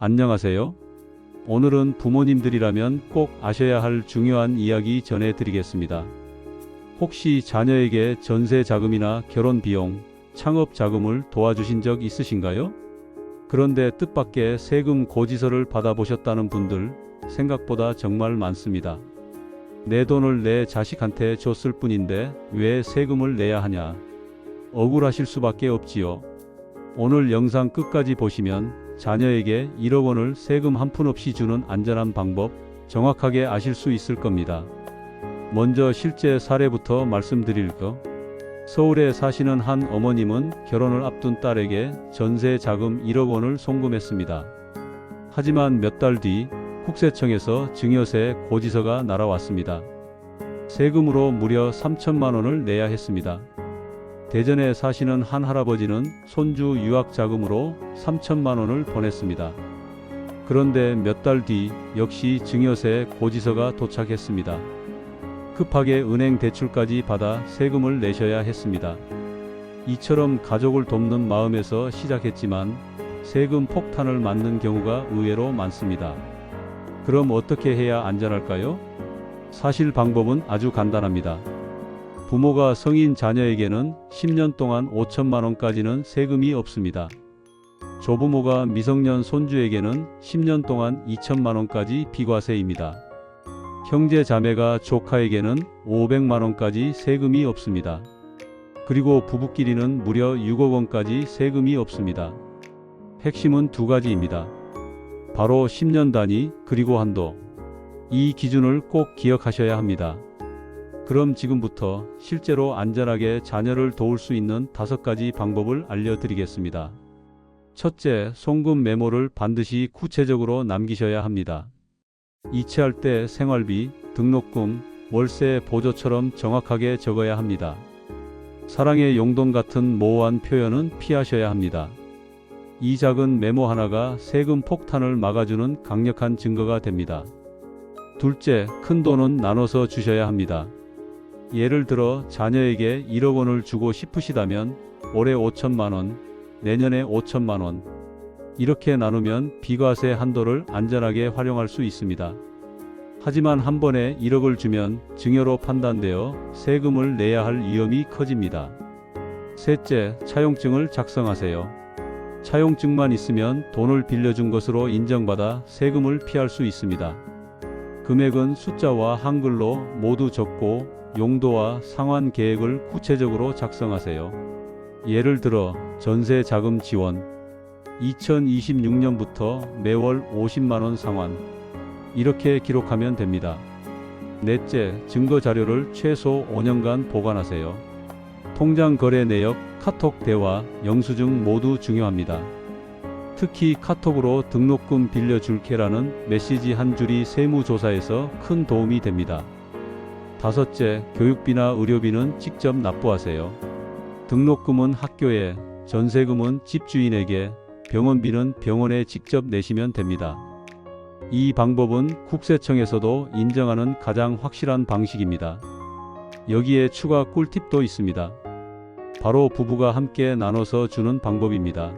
안녕하세요. 오늘은 부모님들이라면 꼭 아셔야 할 중요한 이야기 전해드리겠습니다. 혹시 자녀에게 전세 자금이나 결혼 비용, 창업 자금을 도와주신 적 있으신가요? 그런데 뜻밖의 세금 고지서를 받아보셨다는 분들 생각보다 정말 많습니다. 내 돈을 내 자식한테 줬을 뿐인데 왜 세금을 내야 하냐? 억울하실 수밖에 없지요. 오늘 영상 끝까지 보시면 자녀에게 1억 원을 세금 한 푼 없이 주는 안전한 방법 정확하게 아실 수 있을 겁니다. 먼저 실제 사례부터 말씀드릴게요. 서울에 사시는 한 어머님은 결혼을 앞둔 딸에게 전세 자금 1억 원을 송금했습니다. 하지만 몇 달 뒤 국세청에서 증여세 고지서가 날아왔습니다. 세금으로 무려 3천만 원을 내야 했습니다. 대전에 사시는 한 할아버지는 손주 유학 자금으로 3천만 원을 보냈습니다. 그런데 몇 달 뒤 역시 증여세 고지서가 도착했습니다. 급하게 은행 대출까지 받아 세금을 내셔야 했습니다. 이처럼 가족을 돕는 마음에서 시작했지만 세금 폭탄을 맞는 경우가 의외로 많습니다. 그럼 어떻게 해야 안전할까요? 사실 방법은 아주 간단합니다. 부모가 성인 자녀에게는 10년 동안 5천만 원까지는 세금이 없습니다. 조부모가 미성년 손주에게는 10년 동안 2천만 원까지 비과세입니다. 형제 자매가 조카에게는 500만 원까지 세금이 없습니다. 그리고 부부끼리는 무려 6억 원까지 세금이 없습니다. 핵심은 두 가지입니다. 바로 10년 단위 그리고 한도. 이 기준을 꼭 기억하셔야 합니다. 그럼 지금부터 실제로 안전하게 자녀를 도울 수 있는 5가지 방법을 알려드리겠습니다. 첫째, 송금 메모를 반드시 구체적으로 남기셔야 합니다. 이체할 때 생활비, 등록금, 월세, 보조처럼 정확하게 적어야 합니다. 사랑의 용돈 같은 모호한 표현은 피하셔야 합니다. 이 작은 메모 하나가 세금 폭탄을 막아주는 강력한 증거가 됩니다. 둘째, 큰 돈은 나눠서 주셔야 합니다. 예를 들어 자녀에게 1억 원을 주고 싶으시다면 올해 5천만 원, 내년에 5천만 원 이렇게 나누면 비과세 한도를 안전하게 활용할 수 있습니다. 하지만 한 번에 1억을 주면 증여로 판단되어 세금을 내야 할 위험이 커집니다. 셋째, 차용증을 작성하세요. 차용증만 있으면 돈을 빌려준 것으로 인정받아 세금을 피할 수 있습니다. 금액은 숫자와 한글로 모두 적고 용도와 상환 계획을 구체적으로 작성하세요. 예를 들어 전세 자금 지원 2026년부터 매월 50만 원 상환 이렇게 기록하면 됩니다. 넷째, 증거 자료를 최소 5년간 보관하세요. 통장 거래 내역, 카톡 대화, 영수증 모두 중요합니다. 특히 카톡으로 등록금 빌려줄게라는 메시지 한 줄이 세무조사에서 큰 도움이 됩니다. 다섯째, 교육비나 의료비는 직접 납부하세요. 등록금은 학교에, 전세금은 집주인에게, 병원비는 병원에 직접 내시면 됩니다. 이 방법은 국세청에서도 인정하는 가장 확실한 방식입니다. 여기에 추가 꿀팁도 있습니다. 바로 부부가 함께 나눠서 주는 방법입니다.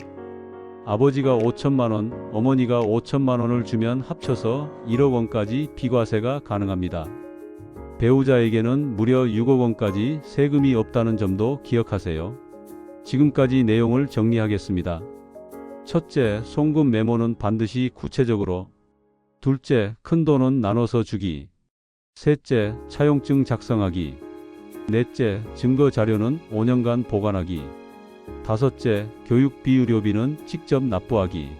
아버지가 5천만 원, 어머니가 5천만 원을 주면 합쳐서 1억 원까지 비과세가 가능합니다. 배우자에게는 무려 6억 원까지 세금이 없다는 점도 기억하세요. 지금까지 내용을 정리하겠습니다. 첫째, 송금 메모는 반드시 구체적으로. 둘째, 큰 돈은 나눠서 주기. 셋째, 차용증 작성하기. 넷째, 증거 자료는 5년간 보관하기. 다섯째, 교육비 의료비는 직접 납부하기.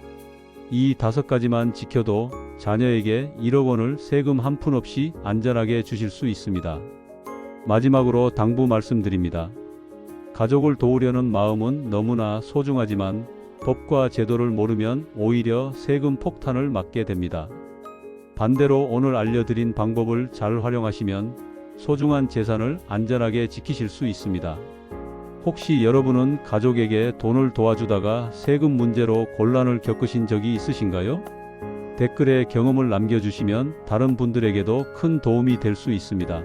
이 5가지만 지켜도 자녀에게 1억 원을 세금 한 푼 없이 안전하게 주실 수 있습니다. 마지막으로 당부 말씀드립니다. 가족을 도우려는 마음은 너무나 소중하지만 법과 제도를 모르면 오히려 세금 폭탄을 맞게 됩니다. 반대로 오늘 알려드린 방법을 잘 활용하시면 소중한 재산을 안전하게 지키실 수 있습니다. 혹시 여러분은 가족에게 돈을 도와주다가 세금 문제로 곤란을 겪으신 적이 있으신가요? 댓글에 경험을 남겨주시면 다른 분들에게도 큰 도움이 될 수 있습니다.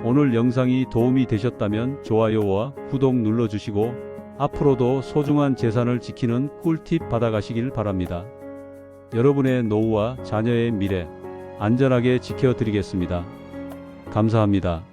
오늘 영상이 도움이 되셨다면 좋아요와 구독 눌러주시고 앞으로도 소중한 재산을 지키는 꿀팁 받아가시길 바랍니다. 여러분의 노후와 자녀의 미래 안전하게 지켜드리겠습니다. 감사합니다.